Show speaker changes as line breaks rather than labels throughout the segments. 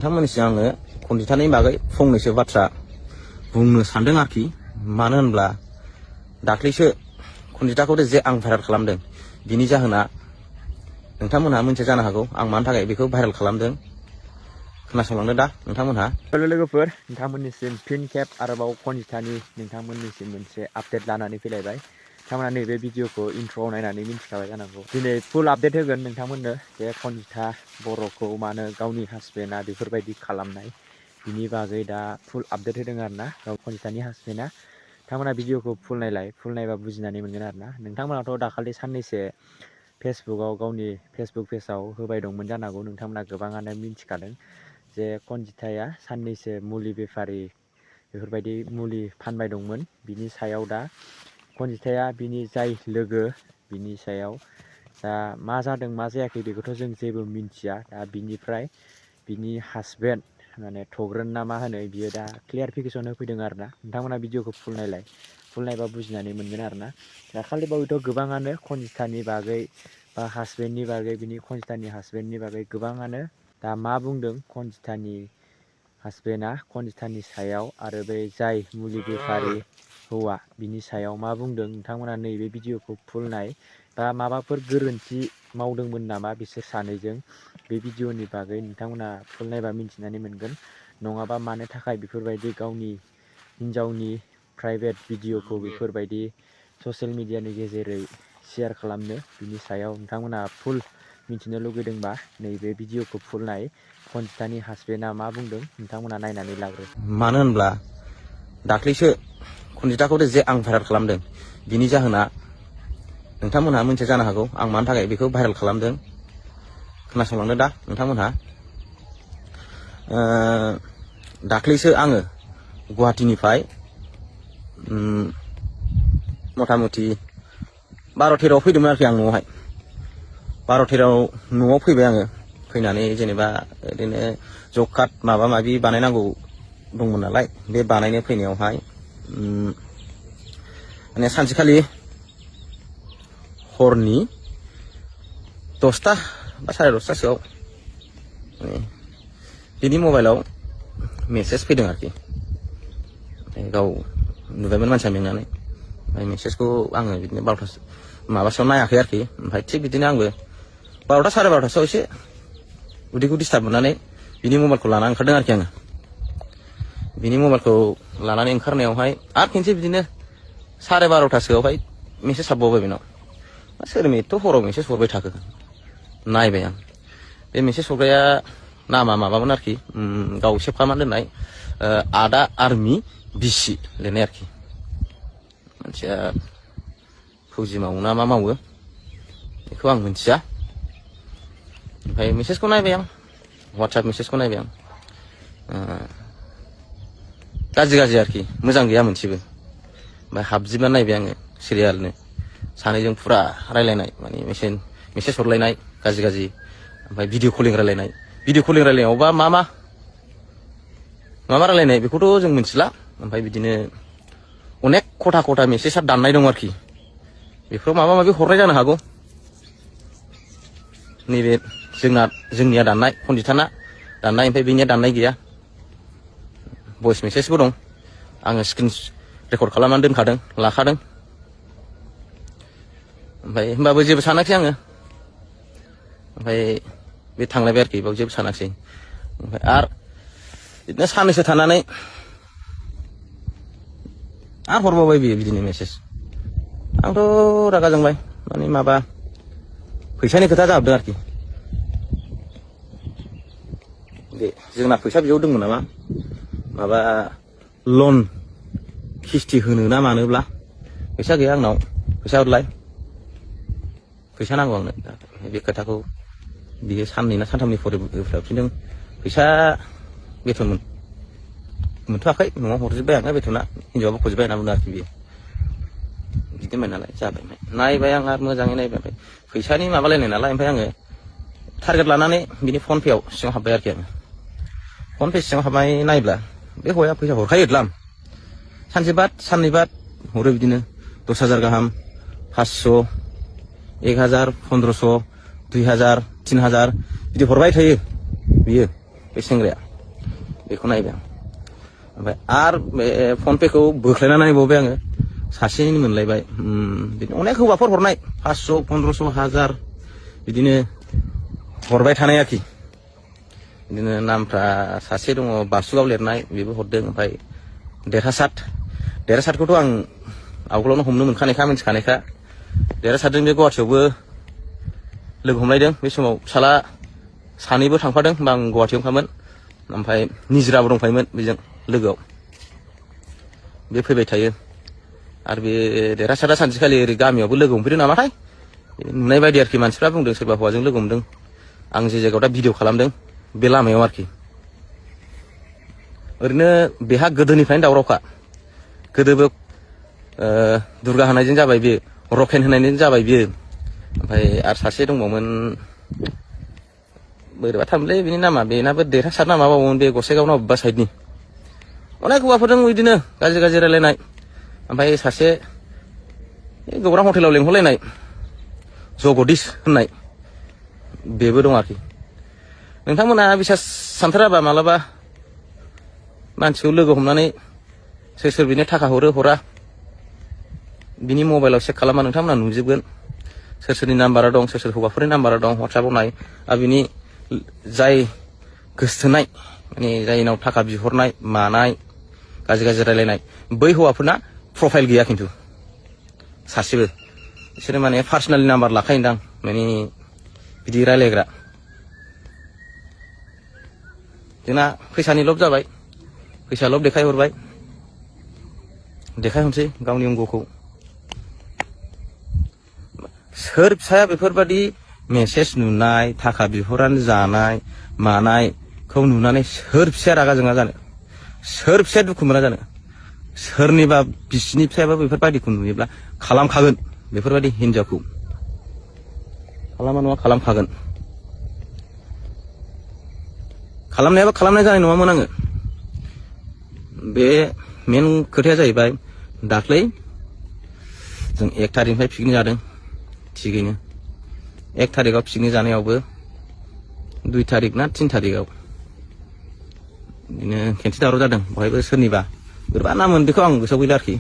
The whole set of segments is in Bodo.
नोंथांमोननिसिम आङो खनजिथानि बागै फंनैसो बाथ्रा बुंनो सानदों आरोखि। मानो होनब्ला दाख्लैसो खनजिथाखौ जे आं भाइरेल खालामदों बिनि जाहोना नोंथांमोनहा मोनथिया जानो हागौ आं मानि थाखाय बेखौ भाइरेल खालामदों। खोनासंलांदो दा नोंथांमोनहा।
हेलो लोगोफोर, नोंथांमोननिसिम फिन खेब आरोबाव खनजिथानि नोंथांमोननिसिम मोनसे आपडेट लानानै फैलायबाय। नोंथांमोना नैबे भिडिअखौ इन्ट्र'आव नायनानै मिन्थिखाबाय जानांगौ। दिनै फुल आपडेट होगोन नोंथांमोननो जे खनजिथा बर'खौ मानो गावनि हासबेन्डआ बेफोरबायदि खालामनाय बिनि बागै दा फुल आपडेट होदों आरोना गाव खनजिथानि हासबेन्डआ। नोंथांमोना भिडिअखौ फुल नायबा बुजिनानै मोनगोन आरोना। नोंथांमोनाथ' दाखालि साननैसो फेसबुकआव गावनि फेसबुक पेजाव होबाय दंमोन जानांगौ। नोंथांमोना गोबाङानो मिन्थिखादों जे खनजिथाया साननैसो मुलि बेफारि बेफोरबायदि मुलि फानबाय दंमोन। बिनि सायाव दा खनजिथाया बिनि जाय लोगो बिनि सायाव दा मा जादों मा जायाखै बेखौथ' जों जेबो मिन्थिया। दा बिनिफ्राय बिनि हासबेन्ड माने थग्रोन ना मा होनो बियो दा क्लियारिफिकेसन होफैदों आरोना। नोंथांमोना भिडिअखौ फुल नायबा बुजिनानै मोनगोन आरोना। दाखालि बावैथ' गोबाङानो खनजिथानि बागै बा हासबेन्डनि बागै बिनि खनजिथानि हासबेन्डनि बागै गोबाङानो दा मा बुंदों खनजिथानि हासबेन्डआ खनजिथानि सायाव आरो बे जाय मुलि बेफारि हौवा बिनि सायाव मा बुंदों नोंथांमोना नैबे भिडिअखौ फुल नाय। बा माबाफोर गोरोन्थि मावदोंमोन नामा बिसोर सानैजों बे भिडिअनि बागै नोंथांमोना फुल नायबा मिन्थिनानै मोनगोन। नङाबा मानो थाखाय बेफोरबायदि गावनि हिन्जावनि प्राइभेट भिडिअखौ बेफोरबायदि ससियेल मिडियानि गेजेरै शेयार खालामनो बिनि सायाव नोंथांमोना फुल मिथिनो लुगैदोंबा नैबे भिडिअखौ फुल नाय। खनजिथानि हासबेन्डआ मा बुंदों नोंथांमोना नायनानै लाग्रो।
मानो होनब्ला दाख्लैसो खनजिथाखौ जे आं भाइरेल खालामदों बिनि जाहोना नोंथांमोनहा मोनथिया जानो हागौ आं मानि थाखाय बेखौ भाइरेल खालामदों। खोनासंलांदो दा नोंथांमोनहा। दाख्लैसो आङो गुवाहाटीनिफ्राय मथा मथि 12-13 फैदोंमोन आरोखि आं न'आवहाय। 12-13 न'आव फैबाय आङो। फैनानै जेनेबा ओरैनो जब कार्ड माबा माबि बानायनांगौ दंमोन नालाय बे बानायनो फैनायावहाय माने सानसेखालि हरनि 10टा बा 10:30सोआव बिनि मबाइलाव मेसेज फैदों आरोखि। गाव नुबायमोन मानसिया मेंनानै। ओमफ्राय मेसेजखौ आङो बिदिनो 12टा माबासोआव नायाखै आरोखि। ओमफ्राय थिग बिदिनो आंबो 12टा 12:30सोआव एसे उदैखौ डिस्टार्ब मोननानै बिनि मबाइलखौ लानानै ओंखारदों आरोखि आङो। बिनि मबाइलखौ लानानै ओंखारनायावहाय आरो खेनसे बिदिनो 12:30सोआवहाय मेसेज हाबबावबाय बेनाव। सोर एथ' हराव मेसेज हरबाय थाखो नायबाय आं। बे मेसेज हरग्राया नामा माबामोन आरोखि गाव सेभ खालामनानै दोननाय आदा आर्मि बिसि लिरनाय आरोखि। मानसिया फौजि मावो ना मा मावो बेखौ आं मिथिया। ओमफ्राय मेसेजखौ नायबाय आं, वाट्सएप मेसेजखौ नायबाय आं। गाज्रि आरोखि, मोजां गैया मोनसेबो। ओमफ्राय हाबजोबना नायबाय आङो सिरियालनो। सानैजों फुरा रायलायनाय माने मेसेज हरलायनाय गाज्रि। ओमफ्राय भिडिअ कलिं रायलायनाय। भिडिअ कलिं रायलायनायावबा मा रायलायनाय बेखौथ' जों मिथिला। ओमफ्राय बिदिनो अनेक खथा मेसेजआ दाननाय दं आरोखि। बेफोराव माबा माबि हरनाय जानो हागौ। नैबे जोंनिया दाननाय, खनजिथाना दाननाय, ओमफ्राय बेनिया दाननाय गैया। भइस मेसेजबो दं। आङो स्क्रिन रेकर्ड खालामनानै दोनखादों, लाखादों। ओमफ्राय होमबाबो जेबो सानाखै आङो। ओमफ्राय बे थांलायबाय आरोखि, बेयाव जेबो सानाखिसै। ओमफ्राय आरो बिदिनो साननैसो थानानै आरो हरबावबाय बियो बिदिनो मेसेज। आंथ' रागा जोंबाय। माने माबा फैसानि खोथा जाहाबदों आरोखि। बे जोंना फैसा बिहरदोंमोन नामा माबा लन किस्ति होनो ना मानोब्ला फैसा गैया आंनाव, फैसा हरलाय, फैसा नांगौ आंनो। बे खोथाखौ बियो 2 ना 3 होफिनदों। फैसा बेथन मोनथ'वाखै, न'आव हरजोब्बाय आङो बेथना, हिनजावाबो हरजोब्बाय होनना बुंदों आरोखि बियो। बिदिमोन नालाय जाबाय। नायबाय आं आरो मोजाङै नायबाय। ओमफ्राय फैसानि माबालायनाय नालाय ओमफ्राय आङो टारगेट लानानै बिनि फन पेआव सिङाव हाबबाय आरोखि आङो। फन पे सिङाव हाबनाय नायब्ला बे हौवाया फैसा हरखायो द्लाम। सानसे बाद साननै बाद हरो बिदिनो 10,000 गाहाम, 500, 1,000, 1500, 2,000, 3,000 बिदि हरबाय थायो बियो, बे सेंग्राया। बेखौ नायबाय आं ओमफ्राय आरो बे फन पेखौ बोख्लायना नायबावबाय आङो सासेनि मोनलायबाय बिदिनो अनेक हौवाफोर हरनाय 500 1500 1000 बिदिनो हरबाय थानाय आरोखि बिदिनो नामफ्रा सासे दङ बासुगाव लिरनाय बेबो हरदों ओमफ्राय देरहासादखौथ' आं आवगोलावनो हमनो मोनखानायखा मिन्थिखानायखा देरहासादजों बे गुवाहाटियावबो लोगो हमलायदों बे समाव फिसाला सानैबो थांफादों होमबा आं गुवाहाटियाव खामोन ओमफ्राय निजिराबो दंफायोमोन बेजों लोगोआव बे फैबाय थायो आरो बे देरहासादा सानसेखालि ओरै गामियावबो लोगो हमफैदों नामाथाय नुनाय बायदि आरोखि मानसिफ्रा बुंदों सोरबा हौवाजों लोगो हमदों आं जे जायगायाव दा भिडिअ खालामदों बे लामायाव आरोखि ओरैनो बेहा गोदोनिफ्रायनो दावरावखा गोदोबो दुर्गा होनायजों जाबाय बियो रकेन होनायजों जाबाय बियो ओमफ्राय आरो सासे दंबावोमोन बोरैबा थामलै बिनि नामा बेनाबो देरहासाद ना माबामोन बे गसाइगाव ना अबेबा साइडनि अनेक हौवाफोरजों बिदिनो गाज्रि रायलायनाय ओमफ्राय सासे गौरां हटेलाव लेंहरलायनाय जगदिस होननाय बेबो दं आरोखि नोंथांमोना बिसास सानथाराबा मालाबा मानसिखौ लोगो हमनानै सोर बिनो थाखा हरा बिनि मबाइलाव चेक खालामबा नोंथांमोना नुजोबगोन सोरनि नाम्बारा दं सोर हौवाफोरनि नाम्बारा दं वाट्सएपआव नाय आरो बिनि जाय गोसथोनाय माने जायनाव थाखा बिहरनाय मानाय गाज्रि रायलायनाय बै हौवाफोरना प्रफाइल गैया खिन्थु सासेबो बिसोरो माने पार्सनेल नाम्बार लाखायोदां माने बिदि रायलायग्रा जोंना फैसानि लब जाबाय फैसा लब देखायहरसै गावनि अंगखौ सोर फिसाया बेफोरबायदि मेसेज नुनाय थाखा बिहरानो जानाय मानायखौ नुनानै सोर फिसाया रागा जोङा जानो सोर फिसाया दुखु मोना जानो सोरनिबा बिसिनि फिसायाबो बेफोरबायदिखौ नुयोब्ला खालामखागोन बेफोरबायदि हिनजावखौ खालामा नङा खालामखागोन खालामनायाबो खालामनाय जानाय नङामोन आङो बे मेन खोथाया जाहैबाय दाख्लै जों 1 थारिखनिफ्राय पिकनिक जादों थिगैनो 1 थारिखआव पिकनिक जानायावबो 2 थारिख ना 3 थारिखआव बिदिनो खेनसे दावराव जादों बहायबो सोरनिबा बोरैबा नाममोन बेखौ आं गोसोआव गैला आरोखि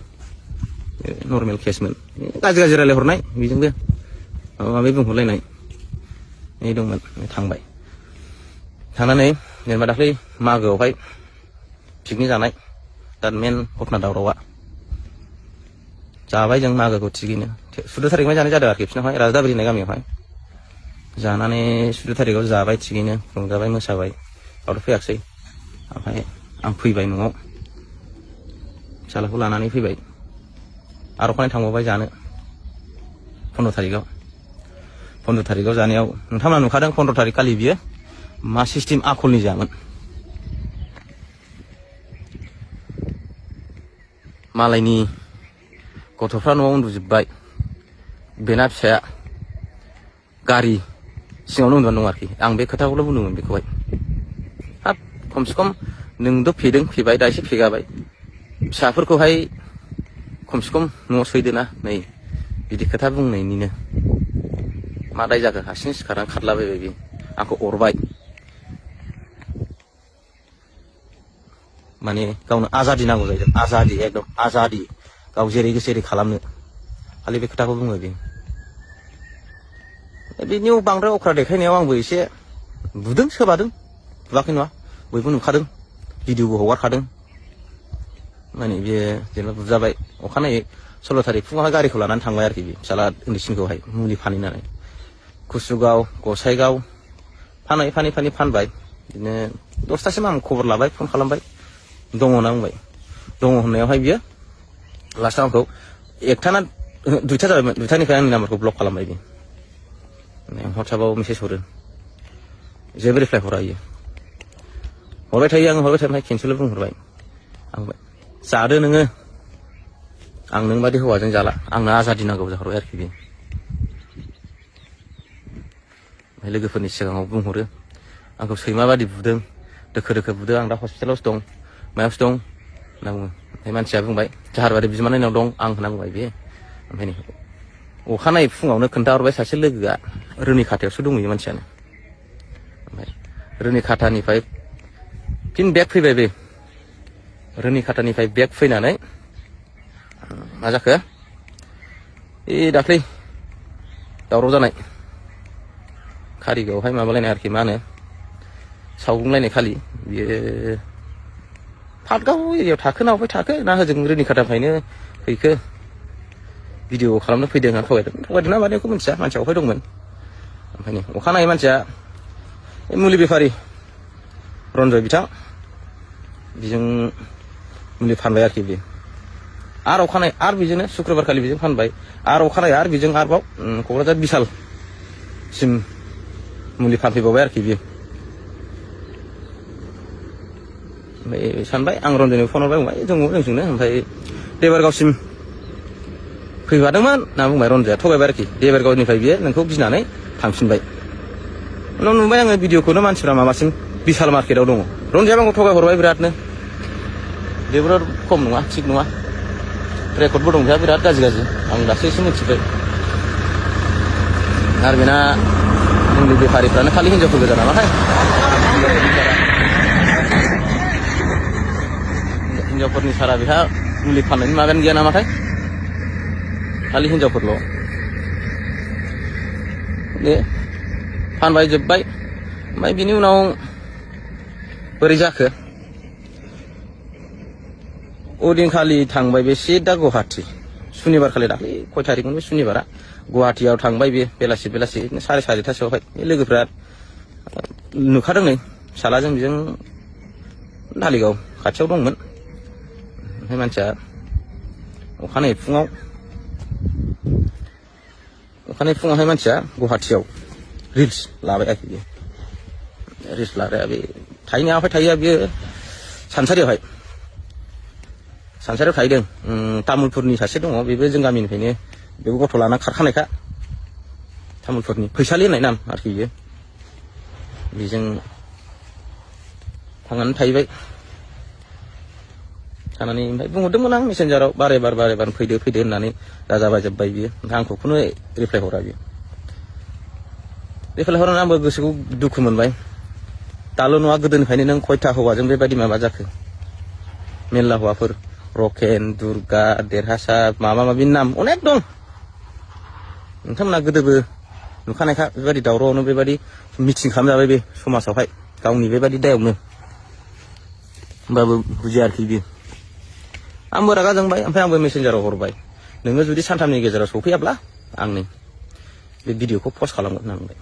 नर्मेल केसमोन गाज्रि रायलायहरनाय बेजोंबो माबा माबि बुंहरलायनाय दंमोन थांबाय थांनानै जेनेबा दाख्लै मागोआवहाय पिकनिक जानाय दा मेन घटना दावरावआ जाबाय जों मागोखौ थिगैनो 14 थारिखनिफ्राय जानाय जादों आरोखि बिसिनावहाय राजदाबिरि होननाय गामियावहाय जानानै 14 थारिखआव जाबाय थिगैनो रंजाबाय मोसाबाय रावबो फैयाखिसै ओमफ्राय आं फैबाय न'आव फिसालाखौ लानानै फैबाय आरो अखानायै थांबावबाय जानो 15 थारिखआव जानायाव नोंथांमोना नुखादों 15 थारिख खालि बियो मा सिस्टेम आखलनि जामोन मालायनि गथ'फ्रा न'आव उन्दुजोब्बाय बेना फिसाया गारि सिङावनो उन्दुनानै दं आरोखि आं बे खोथाखौल' बुंदोंमोन बेखौहाय हाब खमसे खम नोंथ' फेबाय दा एसे फेगाबाय फिसाफोरखौहाय खमसे खम न'आव सैदोना नै बिदि खोथा बुंनायनिनो मा दाय जाखो हारसिं सिखारनानै खारलाबायबाय बियो आंखौ अरबाय माने गावनो आजादि नांगौ जाहैदों आजादि एकदम आजादि गाव जेरै गोसो एरै खालामनो खालि बे खोथाखौ बुङो बे बिनि बांद्राय अख्रा देखायनायाव आंबो एसे बुदों सोबादों बुवाखै नङा बयबो नुखादों भिडिअबो हगारखादों माने बियो जेनेबा बुजाबाय अखानायै 16 थारिख फुङावहाय गारिखौ लानानै थांबाय आरोखि बे फिसाला उन्दैसिनखौहाय मुलि फानहैनानै कुसुगाव गसाइगाव फानबाय बिदिनो 10थासिम आं खबर लाबाय फन खालामबाय दङ ना बुंबाय दङ होननायावहाय बियो लास्टआव आंखौ 1था ना 2था जाबायमोन 2थानिफ्राय आंनि नाम्बारखौ ब्लक खालामबाय बियो वाट्सएपआव मेसेज हरो जेबो रिप्लाय हरा इयो हरबाय थायो आङो हरबाय थायो केन्सेल बुंहरबाय आं जादो नोङो आं नों बादि हौवाजों जाला आंनो आजादि नांगौ जाहरबाय आरोखि बे ओमफ्राय लोगोफोरनि सिगाङाव बुंहरो आंखौ सैमा बादि बुदों दोखो बुदों आं दा हस्पिटालावसो दं मायावसो दं होनना बुङो ओमफ्राय मानसिया बुंबाय जाहारबारि बिमानायनाव दं आं होनना बुंबाय बे ओमफ्राय अखानायै फुङावनो खोन्थाहरबाय सासे लोगोआ रोनि खाथायावसो दंहैयो मानसियानो ओमफ्राय रोनि खाथानिफ्राय फिन बेक फैबाय बे रुनिखातानिफ्राय बेक फैनानै मा जाखो दाख्लै दावराव जानाय कारिगावआवहाय माबालायनाय आरोखि मा होनो सावग्लुंलायनाय खालि बियो पार्कआव एरियायाव थाखो ना अबेहाय थाखो ना होजों रुनिखातानिफ्रायनो फैखो भिडिअ खालामनो फैदों होनना थगायदों ना मानायखौ मिथिया मानसिया अबेहाय दंमोन ओमफ्राय नै अखानायै मानसिया मुलि बेफारि रन्जय बिथां बिजों मुलि फानबाय आरोखि बे आरो अखानायै आरो बिजोंनो शुक्रबारखालि बिजों फानबाय आरो अखानायै आरो बिजों आरोबाव क'क्राझार बिसालसिम मुलि फानफैबावबाय आरोखि बियो ओमफ्राय सानबाय आं रन्जयनो फन हरबाय बुंबाय जोंजोंनो ओमफ्राय देबोरगावसिम फैफादोंमोन होनना बुंबाय रन्जयआ थगायबाय आरोखि देबोरगावनिफ्राय बियो नोंखौ गिनानै थांफिनबाय उनाव नुबाय आङो भिडिअखौनो मानसिफ्रा माबासिम बिसाल मार्केटआव दङ रन्जयआ आंखौ थगायहरबाय बिरादनो बेफोर खम नङा थिग नङा रेकर्डबो दं बेहा बिराद गाज्रि आं दासो एसे मिथिबाय आरो बेना मुलि बेफारिफ्रानो खालि हिनजावफोर गोजा नामाथाय हिनजावफोरनि सारा बेहा मुलि फाननायनि माबायानो गैया नामाथाय खालि हिनजावफोरल' बे फानबाय जोब्बाय ओमफ्राय बिनि उनाव बोरै जाखो ओदिनखालि थांबाय बे सिदा गुवाहाटि सुनिबारखालि दाख्लै खय थारिखमोन बे सुनिबारा गुवाहाटियाव थांबाय बे बेलासि 4:30टासोआवहाय बे लोगोफ्रा नुखादों नै फिसालाजों बिजों धालिगाव खाथियाव दंमोन ओमफ्राय मानसिया अखानायै फुङावहाय मानसिया गुवाहाटियाव रिल्स लाबाय आरोखि बियो रिल्स लाग्राया बे थाहैनाया आफाय थाहैया बियो सानसारियाव थाहैदों तामुलपुरनि सासे दङ बेबो जों गामिनिफ्रायनो बेबो गथ' लाना खारखानायखा तामुलपुरनि फैसालि होननाय नाम आरोखि बियो बेजों थांनानै थाहैबाय थानानै ओमफ्राय बुंहरदोंमोन आं मेसेन्जाराव बारे बार फैदो होननानै जाजाबाजोब्बाय बियो ओमफ्राय आंखौ खुनु रिप्लाय हरा बियो रिप्लाय हरनानै आंबो गोसोखौ दुखु मोनबाय दाल' नङा गोदोनिफ्रायनो नों खयथा हौवाजों बेबायदि माबा जाखो मेरला हौवाफोर रकेन दुर्गा देरहासार माबा माबि नाम अनेक दं नोंथांमोना गोदोबो नुखानायखा बेबायदि दावरावआवनो बेबायदि मिटिं खालामजाबाय बे समाजावहाय गावनि बेबायदि दायावनो होमबाबो बुजिया आरोखि बियो आंबो रागा जोंबाय ओमफ्राय आंबो मेसेन्जाराव हरबाय नोङो जुदि सानथामनि गेजेराव सफैयाब्ला आं नै बे भिडिअखौ पस्ट खालामगोन होनना बुंबाय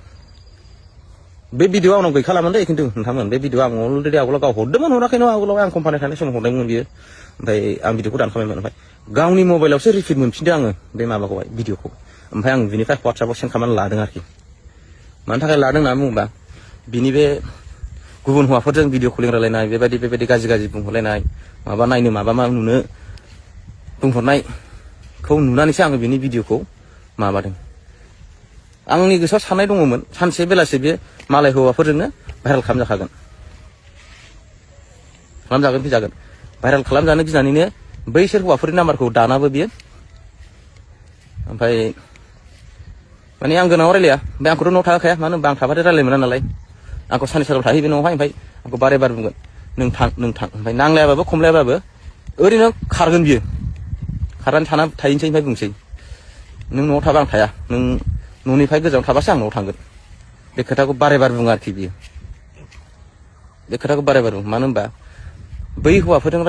बे भिडिअ आंनाव गैखालामोन दे खिन्थु नोंथांमोन बे भिडिअ आं अलरेडि आवगोलाव गाव हरदोंमोन हराखै नङा आवगोलाव आं कम्पानियाव थानाय समाव हरदोंमोन बियो ओमफ्राय आं भिडिअखौ दानखाबायमोन ओमफ्राय गावनि मबाइलावसो रिपिट मोनफिनदों आङो बे माबाखौहाय भिडिअखौ ओमफ्राय आं बिनिफ्राय वाट्सएपआव सेन्ड खालामनानै लादों आरोखि मानि थाखाय लादों होनना बुङोबा बिनि बे गुबुन हौवाफोरजों भिडिअ कलिं रायलायनाय बेबायदि गाज्रि बुंहरलायनाय माबा नायनो माबा मा नुनो बुंहरनायखौ नुनानैसो आङो बिनि भिडिअखौ माबादों आंनि गोसोआव साननाय दङमोन सानसे बेलासि बे मालाय हौवाफोरजोंनो भाइरेल खालामजागोन फैजागोन भाइरेल खालामजानो गिनानैनो बैसोर हौवाफोरनि नाम्बारखौ दानाबो बियो ओमफ्राय माने आं गोनाङाव रायलाया ओमफ्राय आंखौथ' न'आव थाखाया मानो होनबा आं थाबाथाय रायलायनो मोना नालाय आंखौ साननै सानथाम थाहैबाय न'आवहाय ओमफ्राय आंखौ बारे बुंगोन नों थां ओमफ्राय नांलायाबाबो खमलायाबाबो ओरैनो खारगोन बियो खारनानै थाहैनोसै ओमफ्राय बुंसै नों न'आव थाबा आं थाया नों न'निफ्राय गोजानाव थाबासो आं न'आव थांगोन बे खोथाखौ बारे बुङो आरोखि बियो बे खोथाखौ बारे बुङो मानो होनबा बै हौवाफोरजों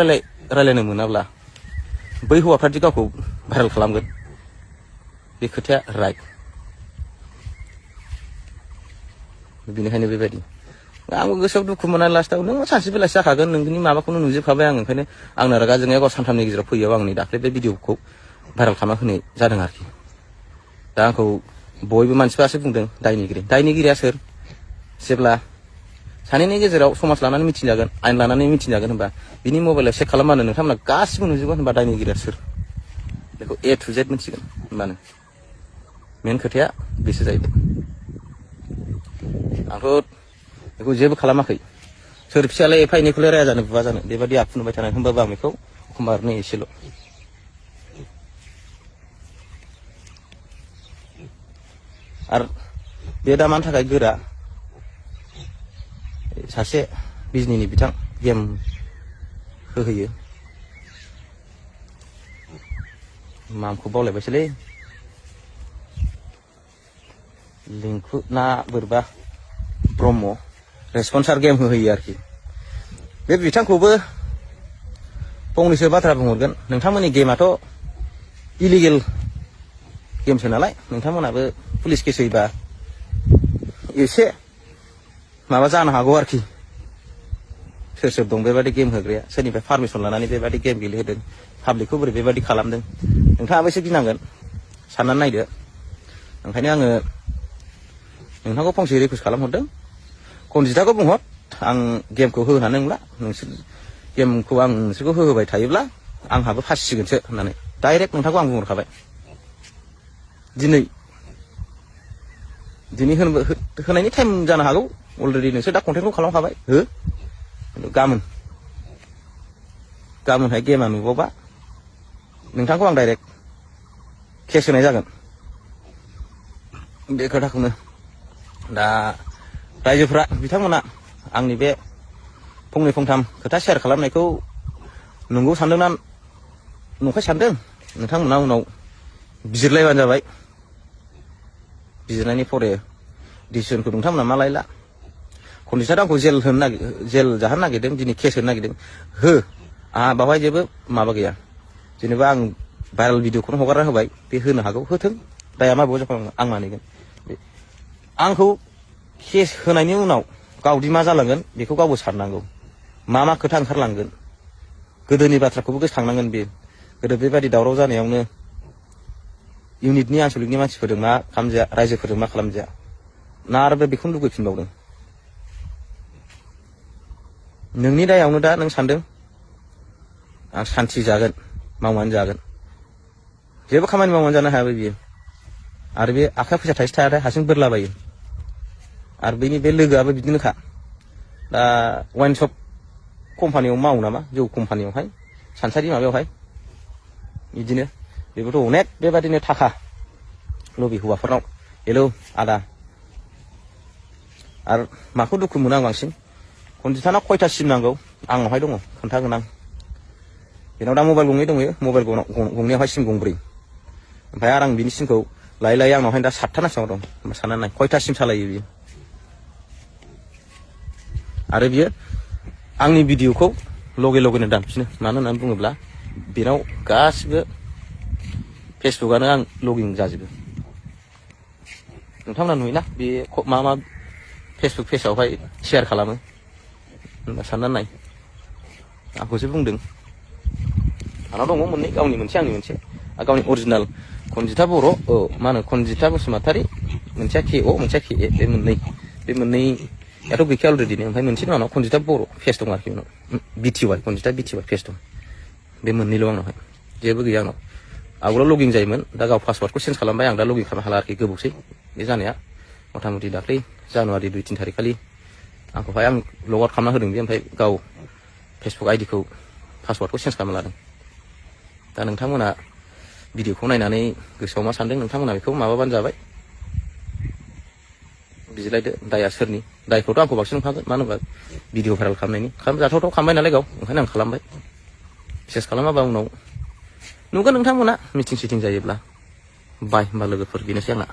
रायलायनो मोनाब्ला बै हौवाफ्रादि गावखौ भाइरेल खालामगोन बे खोथाया राइट बेनिखायनो बेबायदि आंबो गोसोआव दुखु मोननानै लास्टआव नों सानसे बेलासि जाखागोन नोंनि माबाखौनो नुजोबखाबाय आं ओंखायनो आंनो रागा जोंनाया गाव सानथामनि गेजेराव फैयाव आंनि दाख्लै बे भिडिअखौ भाइरेल खालामना होनाय जादों आरोखि दा आंखौ बयबो मानसिफ्रासो बुंदों दायनिगिरिया सोर जेब्ला सानैनि गेजेराव समाज लानानै मिथिजागोन आयेन लानानै मिथिजागोन होनबा बिनि मबाइलाव चेक खालामबानो नोंथांमोना गासिबो नुजोबगोन होनबा दायनिगिरिया सोर बेखौ A to Z मिथिगोन होनबानो मेन खोथाया बेसो जाहैबाय आंथ' बेखौ जेबो खालामाखै सोर फिसालाय एफा एनैखौलाय राया जानो बुवा जानो बेबायदि आखु नुबाय थानाय होनबाबो आं बेखौ एखमबा ओरैनो एसेल' आरो बे दा मानि थाखाय गोरा सासे बिजनिनि बिथां गेम होहोयो नामखौ बावलायबायसोलै लिंखु ना बोरैबा ब्रह्म रेसपन्सार गेम होहोयो आरोखि बे बिथांखौबो फंनैसो बाथ्रा बुंहरगोन नोंथांमोननि गेमाथ' इलिगेल गेमसो नालाय नोंथांमोनाबो पुलिस केस होयोबा एसे माबा जानो हागौ आरोखि सोर सोर दं बेबादि गेम होग्राया सोरनिफ्राय पारमिसन लानानै बेबादि गेम गेलेहोदों पाब्लिकखौ बोरै बेबादि खालामदों नोंथाङाबो एसे गिनांगोन साननानै नायदो ओंखायनो आङो नोंथांखौ फंसे रिकुवेस्ट खालामहरदों कनजिताखौ बुंहर आं गेमखौ होनानै नंला नोंसोर गेमखौ आं नोंसोरखौ होहोबाय थायोब्ला आंहाबो फासिसिगोनसो होननानै डाइरेक्ट नोंथांखौ आं बुंहरखाबाय दिनै होनायनि टाइम जानो हागौ अलरेडि नोंसोर दा कन्टेक्टखौ खालामखाबाय हो गाबोनहाय गेमा नुबावबा नोंथांखौ आं डाइरेक्ट केस होनाय जागोन बे खोथाखौनो दा रायजोफ्रा बिथांमोना आंनि बे फंनै फंथाम खोथा शेयार खालामनायखौ नंगौ सानदोंना नंखाय सानदों नोंथांमोना उनाव बिजिरलायबानो जाबाय बिजिरनायनि फरे डिसिसनखौ नोंथांमोना मा लायला कनजिताथ' आंखौ जेल जाहोनो नागिरदों दिनै केस होनो नागिरदों हो आंहा बावहाय जेबो माबा गैया जेनेबा आं भाइरेल भिडिअखौनो हगारना होबाय बे होनो हागौ होथों दाया मा बाव जाखांगोन आं मानिगोन आंखौ केस होनायनि उनाव गावदि मा जालांगोन बेखौ गावबो साननांगौ मा खोथा ओंखारलांगोन गोदोनि बाथ्राखौबो गोसोखांनांगोन बे गोदो बेबायदि दावराव जानायावनो इउनिटनि आनसलिकनि मानसिफोरजों मा खालामजाया रायजोफोरजों मा खालामजाया ना आरो बेखौनो लुगैफिनबावदों नोंनि दायावनो दा नों सानदों आं सान्थि जागोन मावनानै जागोन जेबो खामानि मावनानै जानो हायाबो बियो आरो बे आखाइ फैसा थाइसे थाया हारसिं बोरलाबायो आरो बैनि बे लोगोआबो बिदिनोखा दा वाइन शप कम्पानियाव मावो नामा जौ कम्पानियावहाय सानसारि माबायावहाय बिदिनो बेबोथ' अनेक बेबादिनो थाखा लबि हौवाफोरनाव हेलौ आदा आरो माखौ दुखु मोनो आं बांसिन कनजिताना खयथा सिम नांगौ आंनावहाय दङ खोन्थागोन आं बेनाव दा मबाइल गंनै दंयो मबाइल गंनैयावहाय सिम गंब्रै ओमफ्राय आरो आं बिनि सिमखौ लायै आंनावहाय दा 7था नांसिनाव दं साननानै नाय खयथा सिम सालायो बियो आरो बियो आंनि भिडिअखौ लगेनो दानफिनो मानो होननानै बुङोब्ला बेनाव गासिबो फेसबुकआनो आं लगिन जाजोबो नोंथांमोना नुयोना बे मा फेसबुक पेजआवहाय शेयार खालामो साननानै नाय आंखौसो बुंदों आंनाव दङ मोननै गावनि मोनसे आंनि मोनसे गावनि अरिजिनाल कनजिता बर' मा होनो कनजिता बसुमतारी मोनसेया KO मोनसेया KA बे मोननैयाथ' गैखाया अलरेडि ओमफ्राय मोनसे दं आंनाव कनजिता बर' पेज दं आरोखि उनाव BTY कनजिता BTY पेज दं बे मोननैल' आंनावहाय जेबो गैया आंनाव आवगोलाव लगिन जायोमोन दा गाव पासवार्डखौ चेन्ज खालामबाय आं दा लगिन खालामनो हाला आरोखि गोबावसै बे जानाया मथा मथि दाख्लै जानुवारि 2-3 थारिख खालि आंखौहाय आं लग आउट खालामना होदों बे ओमफ्राय गाव फेसबुक आइडिखौ पासवार्डखौ चेन्ज खालामना लादों दा नोंथांमोना भिडिअखौ नायनानै गोसोआव मा सानदों नोंथांमोना बेखौ माबाबानो जाबाय बिजिरलायदो दाया सोरनि दायखौथ' आंखौ बांसिन नंखागोन मानो होनबा भिडिअ भाइरेल खालामनायनि जाथावथाव खालामबाय नालाय गाव ओंखायनो आं खालामबाय बिसेस खालामाबा उनाव नुगोन नोंथांमोना मिटिं सिटिं जायोब्ला बाय होमबा लोगोफोर बेनोसै आंना